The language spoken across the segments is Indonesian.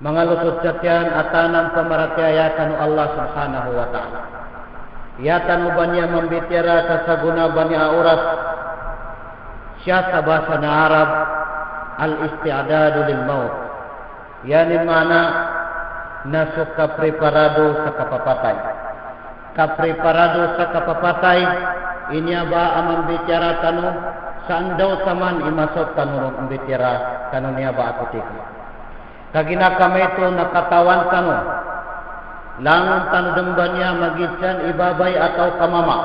mangalusot jatian atanan pamaratyaya kanu Allah subhanahu wa ta'ala. Yatan ubanya membitira kasaguna bani auras syasa bahasa na Arab al-isti'adadu lil maut. Yani mana nasuk kapreparado sa kapapatay. Kapreparado sa kapapatay inya ba amang bicara tanu saan daw taman imasot tanu ang bitira kanu niya ba akutik. Kagina kami ito nakatawan tanu langon tanu dembanya magitsan ibabay atau kamama.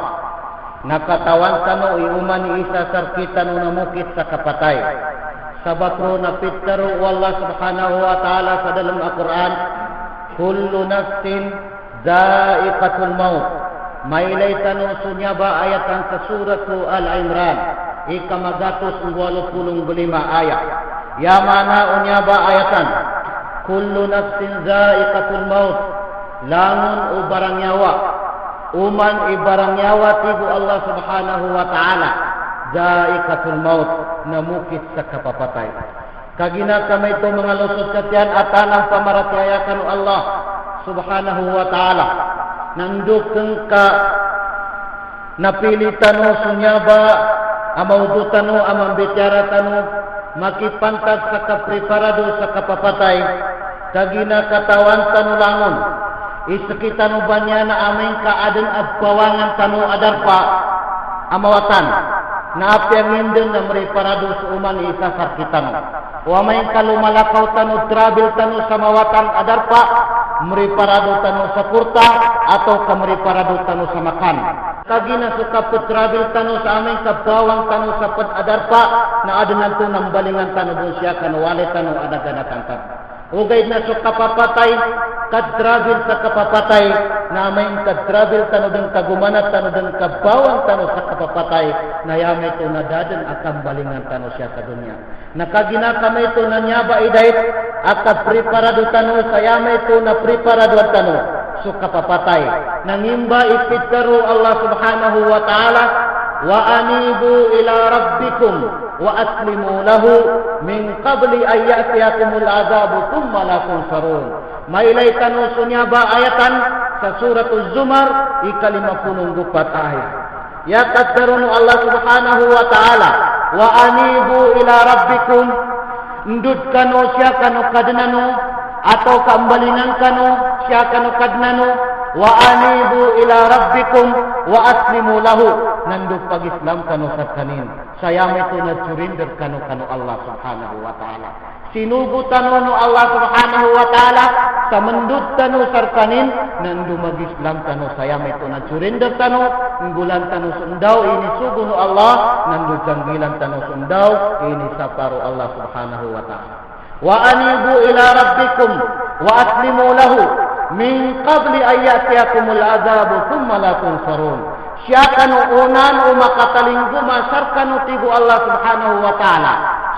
Nakatawan tanu iuman isa sarkita nu namukit sa kapatay. Sabakro na pitaro wallah subhanahu wa ta'ala sa dalam Al-Quran, kullu nafsin dha'iqatul maut. Mailay tanu sunya ba ayatan sa suratu Al-Imran ikamagatos 85 ayat. Ya mana unya ba ayatan kullu nafsin dha'iqatul maut. Langon o barang nyawa uman ibarang nyawa tibu Allah subhanahu wa ta'ala dha'iqatul maut namukit sa kapapatay. Kagina kami ito mga lusot katiyan atanang pamaratyayakan Allah subhanahu wa ta'ala. Nandukeng ka napilitano sunyaba amaudutanno amambityaratano makipantag sa kapreparado sa kapapatay. Kagina katawan tanu langon isekitano banya na aming kaaden agpawangan tanu adarpa amawatan na apyang hinden na meriparado sa uman isasar kitano. Wa may kalumalakaw tanu travel tanu sa mawatan adarpa meriparado tanu sa kurta atau kameriparado tanu sa makan. Kagina suka petravel tanu sa aming kapawang tanu sa adarpa na adenan tu nambalingan tanu siya kanu wale tanu adaganatan tanu. Ugay na suka papatay kad-travel sa kapapatay na may kad-travel tanu den kagumanat tanu den kabawang tanu sa kapapatay na yamay to nadaden akam balingan tanu siya sa dunya. Nakagina kami to nanyaba idait at preparado tanu sa yamay to na preparado tanu sa kapapatay. Nangimba ipitaro Allah subhanahu wa ta'ala wa anibu ila rabbikum wa aslimu lahu min qabli an ya'tiyakumul azabu thumma la tunsarun. Mailay tanu sunyaba ayatan sa suratul Zumar ika-54 ayat. Ya kaddarun Allah subhanahu wa ta'ala wa anibu ila rabbikum ndud kanu siya kanu kadnanu atau kambalinan kanu siya kanu kadnanu wa anibu ila rabbikum wa aslimu lahu nanduk pag-Islam kanu sa kanin sayamay to na surrender kanu Allah subhanahu wa ta'ala. Sinugo tanu no Allah subhanahu wa ta'ala sa mendut tanu sarkanin nandu mag-Islam tanu sayamay to na surrender tanu nggulan tanu sundaw ini sugo no Allah nandu janggilan tanu sundaw ini saparu Allah subhanahu wa ta'ala. Wa anibu ila rabbikum wa aslimu lahu min qabli an ya'tiyakumul azabu thumma la tunsarun. Siya kanu unan o makatalinggo masar kanu tigo Allah subhanahu wa ta'ala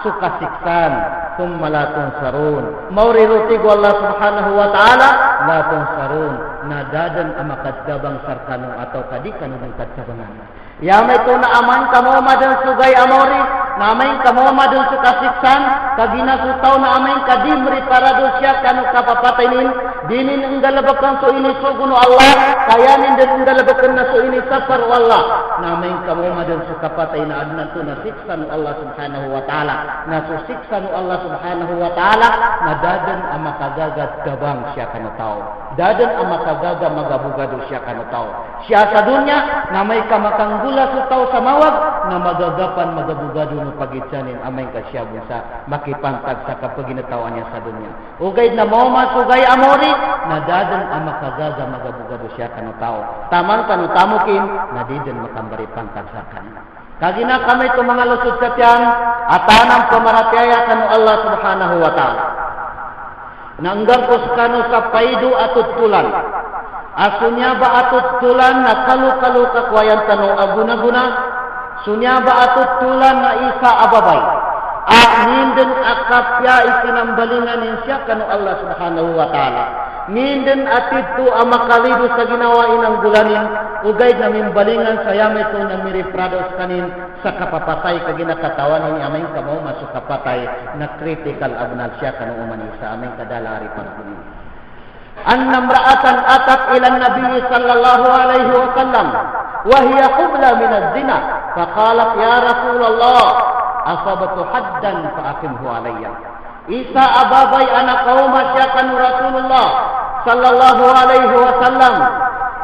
suka siksan thumma la tunsarun. Mauriru tigo Allah subhanahu wa ta'ala la tunsarun nadadan amakadabang sarkanu atau kadikanu ng kadsabangan. Yamay to na aman kamo madan sugay amori namay kamo madan sukasiksan kagina sutaw na amay kadim riparado siya kanu kapapatainin dinin ang dalabakan so ini suguno Allah kayanin din ang dalabakan na so ini safar wallah namay kamo madan sukapatay na adnan to na siksan Allah subhanahu wa ta'ala na susiksan Allah subhanahu wa ta'ala na dadan ang makagagat gabang siya kanu tao dadan ang makagaga magabugado siya kanu tao siya sa dunya namay kamakang gula sutaw sa mawag na magagapan magabugado no pagitsanin amay kasya busa makipantag sa kapaginatawan niya sa dunya. Ugay na mo masugay amori na dadan ang makagaga magabugado siya kanu tao. Tamang kanu tamukin na diden makambari pantag sa kanila. Kagina kami ito mga lusod katyan atanang pamaratyaya kanu Allah subhanahu wa ta'ala. Nanggang kuskano sa paidu atut tulan. Asunya ba atut tulan na kalu-kalu kakwayan tanong aguna-guna. Sunya ba atut tulan na isa ababay. Ninden akapya ikinambalingan niya kanu Allah subhanahu wa ta'ala. Nginden atitu amakalidu sa ginawa inang gulanin, ugay na mimbalingan sa yameto na miriprados kanin sa kapapatay kaginakatawan ni aming kamo masuk kapatay na critical abnal siya kanong umani sa aming kadalari pagkunin. Annam ra'atan atat ilan Nabi sallallahu alaihi wasallam wa hiya qubla min az-zina faqalat ya Rasulullah asabatu haddan fa aqimhu alayya. Isa ababay anak kaum siya kanu Rasulullah sallallahu alaihi wasallam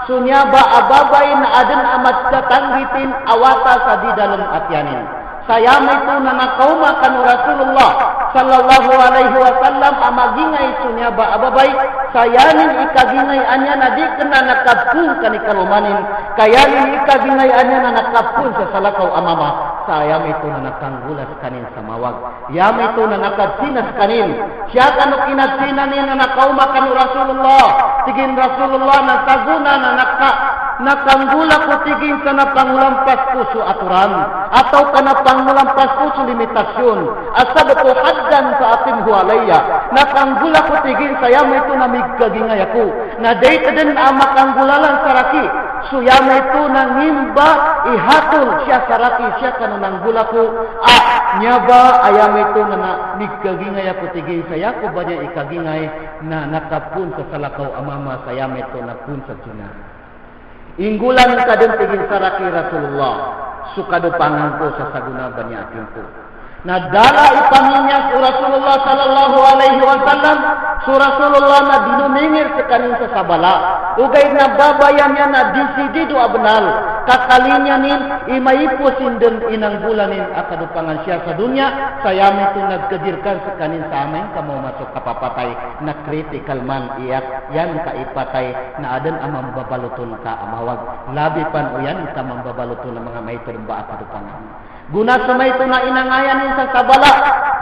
sunyaba ababay na adan amat katanggitin awata sa di dalam atyanin. Saya itu nana kauma kanu Rasulullah sallallahu alaihi wasallam amagingay sunyaba ababay sayanin ikagingay anya na di kena nakapun kani kalumanin kayanin ikagingay anya na nakapun sa salakaw amama saya itu na nakanggulas kanin sa mawag yam itu na nakadsinas kanin siya kanu kinadsinan ni na kauma kanu Rasulullah tigin Rasulullah na saguna na nakanggula ko tigin sa napangulampas ko su aturan atau kana pangulampas ko su limitasyon asabatu haddan sa atimhu alayya nakanggula ko tigin saya may ito na migkagingay ako na date din makanggulalan saraki suyama ito nangimba ihatol siya saraki siya kanu nanggula ko nyaba ayam ito na migkagingay ako tigin saya ko ba niya ikagingay na nakapun sa salakaw amama saya may ito napun sa tuna. Inggulan kadang tigin saraki Rasulullah sukadupangan ko sa saguna banyakin ko. Nadala ipaminya su Rasulullah sallallahu alaihi wasallam su Rasulullah na dinumingir sa kanin sa sabala. Ugay na babayannya na disidido abnal. Kakalinya nin imaipusin din inanggulanin akadupangan siya sa dunya. Saya itu nagkadirkan sa kanin sa amin kamo masuk kapapatay na critical man iyak yan kaipatay na adan amang babalutun ka amawag. Labi pan o yan ka mambabalutun ng mga maitulumba akadupangan. Guna sumay ito na inangayanin sa sabala.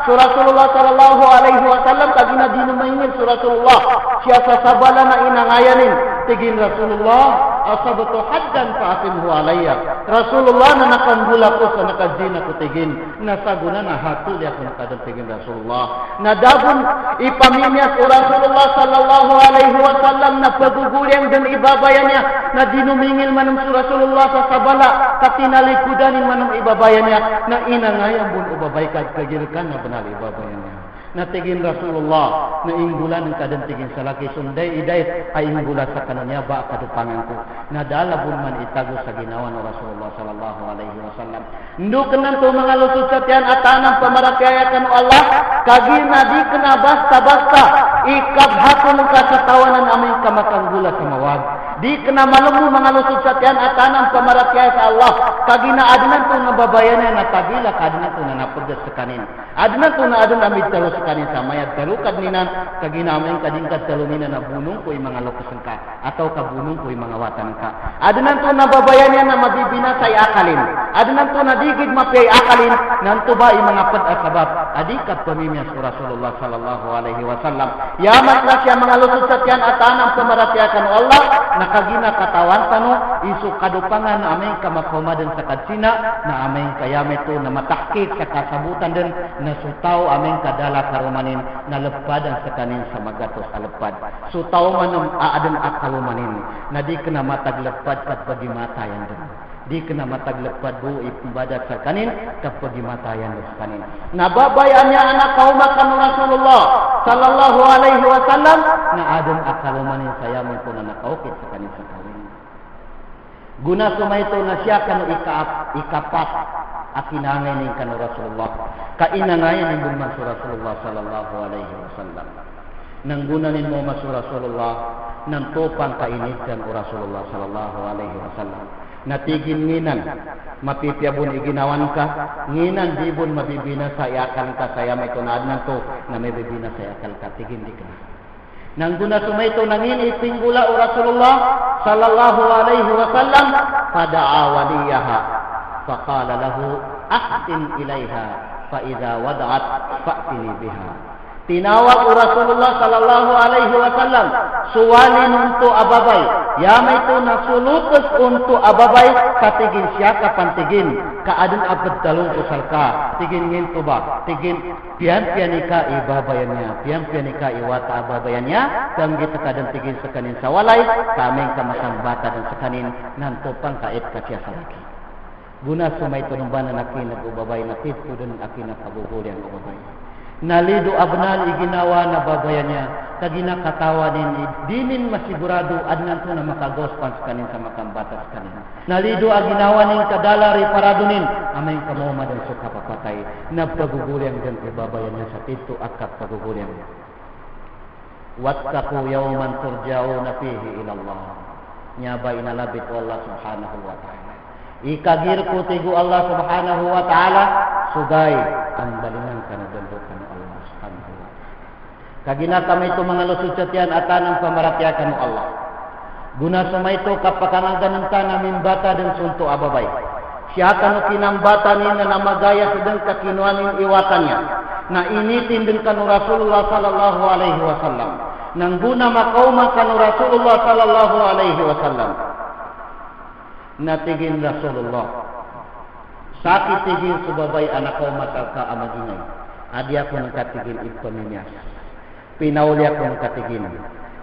Su Rasulullah sallallahu alaihi wasallam tagina dinumingil su Rasulullah siya sa sabala na inangayanin tigin Rasulullah asabatu haddan fa atimhu alayya. Rasulullah na nakanggula ko sa nakadzina ko tigin nasaguna na hatul ya kun kadang tigin Rasulullah nadabun ipaminya su Rasulullah sallallahu alaihi wasallam na paguguriang dan ibabayannya na dinumingil manum su Rasulullah sa sabala katinalikudanin manum ibabayannya na inangayang bun ubabay kagirkan na banal ibabayannya na tigin Rasulullah na inggulan ng kadang tigin sa laki sunday iday ay inggulan sa kananya ba kadupangan ko na dalabun man itago sa ginawa ng Rasulullah sallallahu alaihi wasallam ndukenan to mga lusot sa tiyan atanang pamarapiayakan Allah kagina di kena basta-basta ikabhatun ka sa tawanan aming kamakanggula sa mawag di kena malumu mga lusot sa tiyan atanang pamarapiaya sa Allah kagina adnan to nga babayanan na tabila kadnan to na napurdas sa kanin adnan to na adnan amid talo sa kanin sa mayad talukad ninan kaginaming kadingkad talumina na bunong ko yung mga lokasan ka atau kabunong ko yung mga watan ka adnan to na babayanan na mabibina sa akalin adnan to na digid mapiyay akalin nanto ba yung mga pad-asabab adikat pamimiyas ko Rasulullah sallallahu alaihi wasallam yamat na siya mga lusot sa tiyan atanang pamaratiakan Allah nakagina katawan tano isu kadupangan na aming kamakomadan sa kadsina na aming kayame to na matakik sa kasabutan din na sutaw aming kadala karumanin na lepadan sa kanin sa magatos alepad sutaw manum aadan akalumanin na di kena mataglepad kat bagi matayan din di kena mataglepad bu ibadat sa kanin kat bagi matayan sa kanin nababayannya anak kaum akan Rasulullah sallallahu alaihi wasallam na adan akalumanin saya mo na nakaukit sa kanin sa kawin guna sumayto na siya kanu ikapat akinangay ning kanu Rasulullah kainangayan ning bunman su Rasulullah sallallahu alaihi wasallam nang gunanin mo masu Rasulullah nang topang kainit kan Rasulullah sallallahu alaihi wasallam natigin nginan mapipiyabon iginawan ka nginan dibon mabibina sa iakal ka saya may tunad na to na may bibina sa iakal ka tigin di ka nang guna sumayto nangin itinggula Rasulullah sallallahu alaihi wasallam fada'a waliyaha faqala lahu ahsin ilaiha fa idza wada'at fa'tini biha Tinawag Rasulullah sallallahu alaihi wasallam suwalin untuk ababay. Yama itu nasulutus untuk ababay katigin siya kapantigin kaadun abad dalung usalka tigin ngin tuba tigin pian-pianika ibabayannya pian-pianika iwata ababayannya kam kita kadang tigin sekanin sawalay kameng kamasang bata dan sekanin nantopang kait kacia salaki. Guna sumay tunumban na nakinag ubabay nakit kudun akinag kabugul yang ubabay. Nalido abnal iginawa na babayannya kagina katawanin dinin masigurado adnan to na makagospan kanin sa makambatas kanin. Nalido aginawanin kadalari paradunin amay kamoma dan suka papatay na pagugulyang dan ibabayannya sa tito akap pagugulyang. Wattaqu yawman turja'una fihi ila Allah. Nyaba inalabit Allah subhanahu wa ta'ala. Ikagir ko tigo Allah subhanahu wa ta'ala sugay ang balingan kanadundukan Allah subhanahu wa ta'ala. Kagina kami ito mga lusutsyatian atanang pamaratyakan mo Allah. Guna sumay ito kapakanagan ka namin bata dan sunto ababay. Siya kanu kinambata ni na namagaya sedang kakinuanin iwatannya. Na initin din kanu Rasulullah sallallahu alaihi wasallam. Nang guna makauma kanu Rasulullah sallallahu alaihi wasallam. Natigin Rasulullah sakit tigin subabay anak ko matalka amagingay adya ko nakatigin ipaminias pinauli ako nakatigin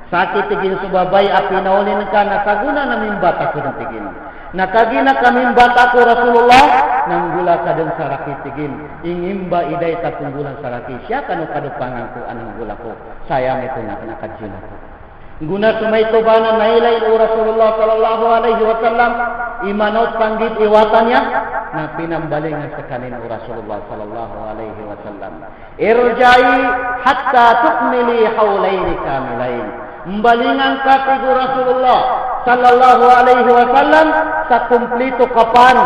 sakit tigin subabay a pinauli ka nasaguna namin bata ko ng tigin nakagina kaming bata ko Rasulullah nang gula ka din saraki tigin ingimba iday tatunggulan saraki siya kanu kadupangan ko anang gula ko sayang ito na nakajina ko. Guna sumaito ba na nailay o Rasulullah sallallahu alaihi wasallam imanot panggit iwatannya na pinambalingan sa kanin o Rasulullah sallallahu alaihi wasallam. Irjai hatta tukmili hawlaini kamilain. Mbalingan ka tigo Rasulullah sallallahu alaihi wasallam sa kumplito kapan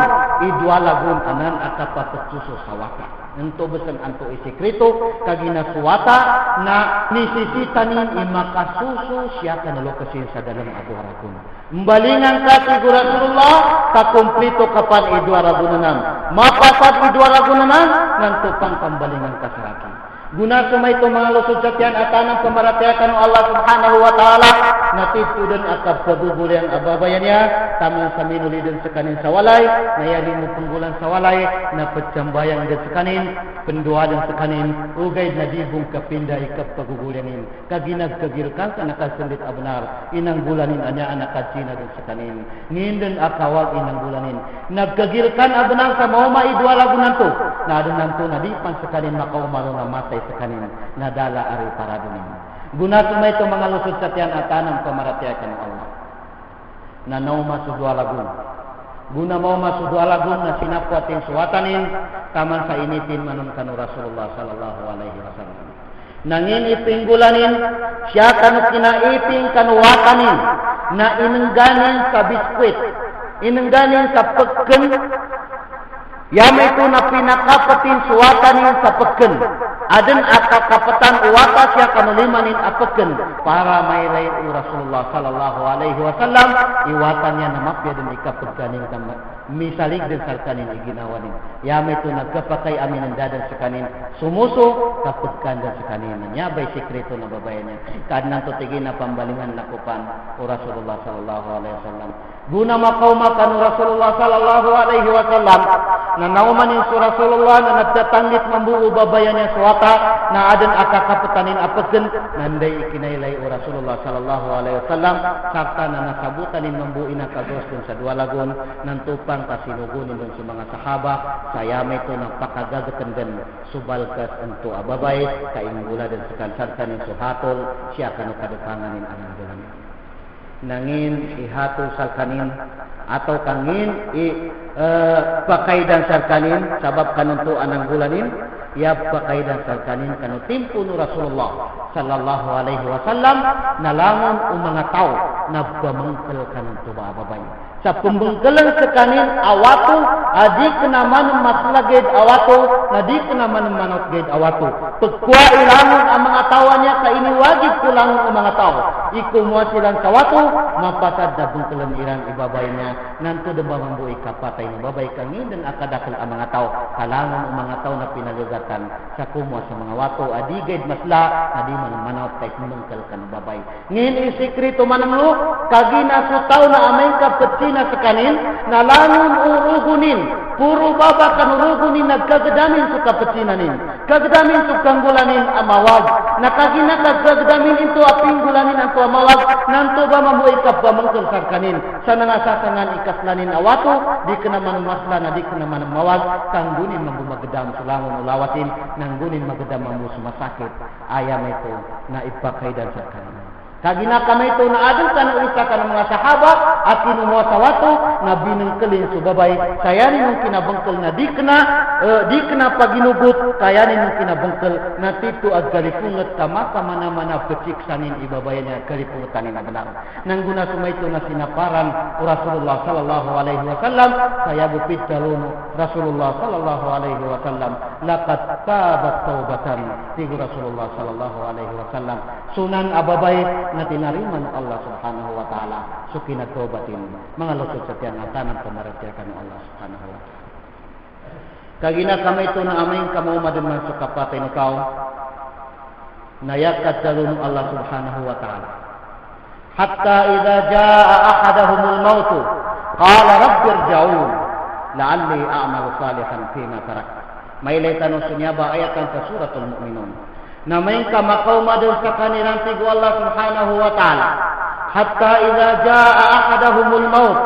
idwalagun anan akapatutsuso sawata. Ento besen anto isikreto kagina suwata na nisisitanin imakasuso siya kanalo kasin sa dalam aduharagun. Mbalingan ka tigo Rasulullah kakumplito kapan idwaragunanan. Mapasat idwaragunanan nanto pang pambalingan ka saraki. Guna sumay ito mga lusudsyatian at anang pamaratyakan ng Allah subhanahu wa ta'ala natito din akab kagugulian ababayan niya tamang sa minuli din sa kanin sa walay nayari mo panggulan sa walay na patsambayang din sa kanin pendua din sa kanin ugay na dibong kapinda ikap pagugulianin kaginag kagirkan ka nakasundit abnar inang gulanin anya anak kacina din sa kanin ngindin akawag inang gulanin nagkagirkan abnar sa mauma idwa lagunan to na adunan to na dipan sa kanin makaumalo na matay sa kanin nadala ari paradunin. Guna sumay ito mga lusod sa tiyan at anang pamaratyakan ng Allah. Na nauma sudwalagun. Guna mauma sudwalagun na sinapwating suwatanin taman sa initin manun kanu Rasulullah sallallahu alaihi wasallam. Nangin ipinggulanin siya kanu kinaiping kanuwatanin na inengganin sa biskwit. Inengganin sa pagken yama itu na pinakapatin suwatanin sa pagken. Aden akakapatan uwata siya kanulimanin apeken para may ray Rasulullah sallallahu alaihi wasallam iwatannya na mapya din ikapagkanin kam misalig din sa kanin iginawanin yama ito nagkapatay amin ang dadan sa kanin sumuso kapagkan din sa kanin niya bay sikreto na babayan niya kadnang tutigin na pambalingan na kupan o Rasulullah sallallahu alaihi wasallam guna makauma kanu Rasulullah sallallahu alaihi wasallam na naumanin su Rasulullah na nagtatanggit mambuo babayan niya suwata na aden akakapatanin apeken nanday ikinailay o Rasulullah sallallahu alaihi wasallam sakta na nasabutanin mambuin na kagos dun sa dua lagun ng tupang kasinugunin dun sa mga sahaba sayamay to ng pakagagatan din subalkas ento ababay kainggula din sa kansarkanin suhatol siya kanu kadupanganin anang dulan nangin ihatol sa kanin atau kangin pakaidan sa kanin sabab kanunto anang gulanin ya pakaidan sa kanin kanu timpo nu Rasulullah sallallahu alaihi wasallam nalangon o mga tao nabamengkel kanin tuba babay. Sa pembengkelan sekanin awatu adik kenaman maslaged awatu nadik kenaman manot ged awatu. Pekua ilangun ang mga tawannya ka ini wajib kulangun ang mga tao. Iku muasilan sawatu mapasad na bengkelan iran ibabaynya nanto demba mambuhi kapatay ng babay kangin dan akadakal ang mga tao. Kalangun ang mga tao na pinalugatan sa kumwa sa mga watu adiged masla na di man manot kay pembengkel kan babay. Ngin isikreto mananglo kagina su tao na amay kapetsin na sekanin nalangun urugunin puro baba kan urugunin nagkagdamin su kapetinanin kagdamin su kanggulanin amawag nakagina kagdamin into aping gulanin anto amawag nanto ba mamuhay ka ba mangkul sarkanin sa nangasasangan ikaslanin awato di kenaman masla na di kenaman mawag kanggunin mambumagdam sulangon ulawatin nanggunin magdam mamu sumasakit ayam itu na ipakay dan sarkanin. Kagina kami ito na adil ka na isa ka ng mga sahaba at kinuha sa wato na binengkelin subabay. Kaya ninong kinabengkel na di kena paginugot. Kaya ninong kinabengkel na tito at galipungat kama mana-mana peciksanin ibabayannya galipungatanin na benar. Nang guna sumay ito na sinaparan Rasulullah sallallahu alaihi wasallam. Kaya bupit dalun Rasulullah sallallahu alaihi wasallam. Laqad tabat taubatan. Tigo Rasulullah sallallahu alaihi wasallam. Sunan ababay na tinariman Allah subhanahu wa ta'ala so kinatobatin mga lusot sa tiyan at tanang pamaratyakan ng Allah subhanahu wa ta'ala. Kagina kami ito na aming kamaumadin man sa kapatay ni kao nayakat dalun Allah subhanahu wa ta'ala hatta idha jaa ahadahumul mautu qala rabbir ja'un la'alli a'malu salihan fima tarak. May laytanong sunyaba ayatan sa suratul mu'minun na may kamakaumadon sa kanilang tigo Allah subhanahu wa ta'ala hatta idha jaa ahadahumul maut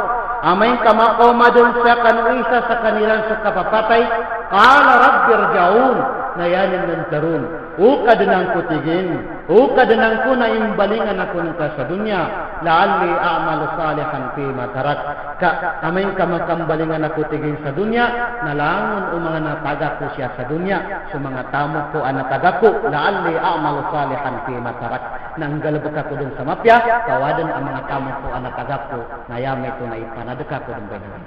amay kamakaumadon sa kanuisa sa kanilang sa kapapatay qala rabbir ja'un na yanin ng tarun kadenang ko tigin kadenang ko na imbalingan ako ng sa dunya la'alli a'malu salihan fi matarak ka amay kamakambalingan ako tigin sa dunya nalangon o mga nataga ko siya sa dunya so mga tamo ko ang nataga ko la'alli a'malu salihan fi matarak nanggalabak ako dun sa mapya kawadan ang mga tamo ko ang nataga ko na yamay ito na ipanadaka ko dun bayan.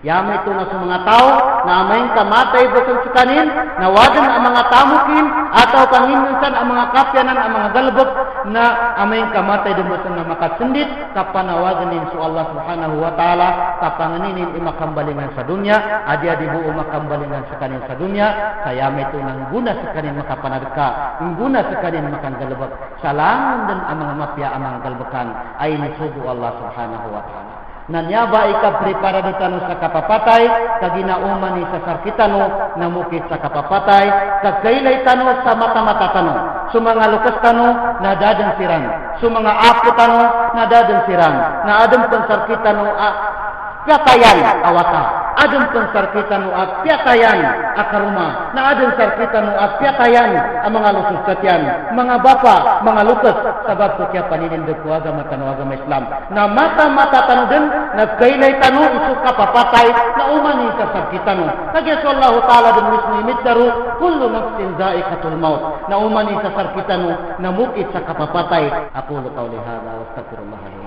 Yamay ito na sa mga tao na amayin kamatay basang sukanin na wadan ang mga tamukin ataw kanginunsan ang mga kapyanan ang mga galbog na amayin kamatay din basang na makasundit kapanawagan su Allah subhanahu wa ta'ala kapanganinin imakambalingan sa dunya adi buo makambalingan sa kanin sa dunya kaya may ito nang guna sa kanin makapanadka ang guna sa kanin makangalbog salangan din ang mga mapya ang mga galbokan ay nisugo Allah subhanahu wa ta'ala. Nanyaba ika preparado tano sa kapapatay kaginauman ni sa sarkitano namukit sa kapapatay kagkailay tano sa mata-mata tano so mga lukas tano nadadang siran so mga apo tano nadadang siran na adem pang sarkitano piatayan awata adem pang sarkitano at piatayan akaruma na adem sarkitano at piatayan ang mga lusus katyan mga bapa mga lukas sabab ko kaya paninindog ko agama tano agama Islam na mata-mata tano din nagkailay tano isu kapapatay na umani sa sarkitano kaya Allah ta'ala din mismo imitdaru kullu nafsin za'iqatul maut na umani sa sarkitano na mukit sa kapapatay. Aqulu qawli hadha wa astaghfirullah li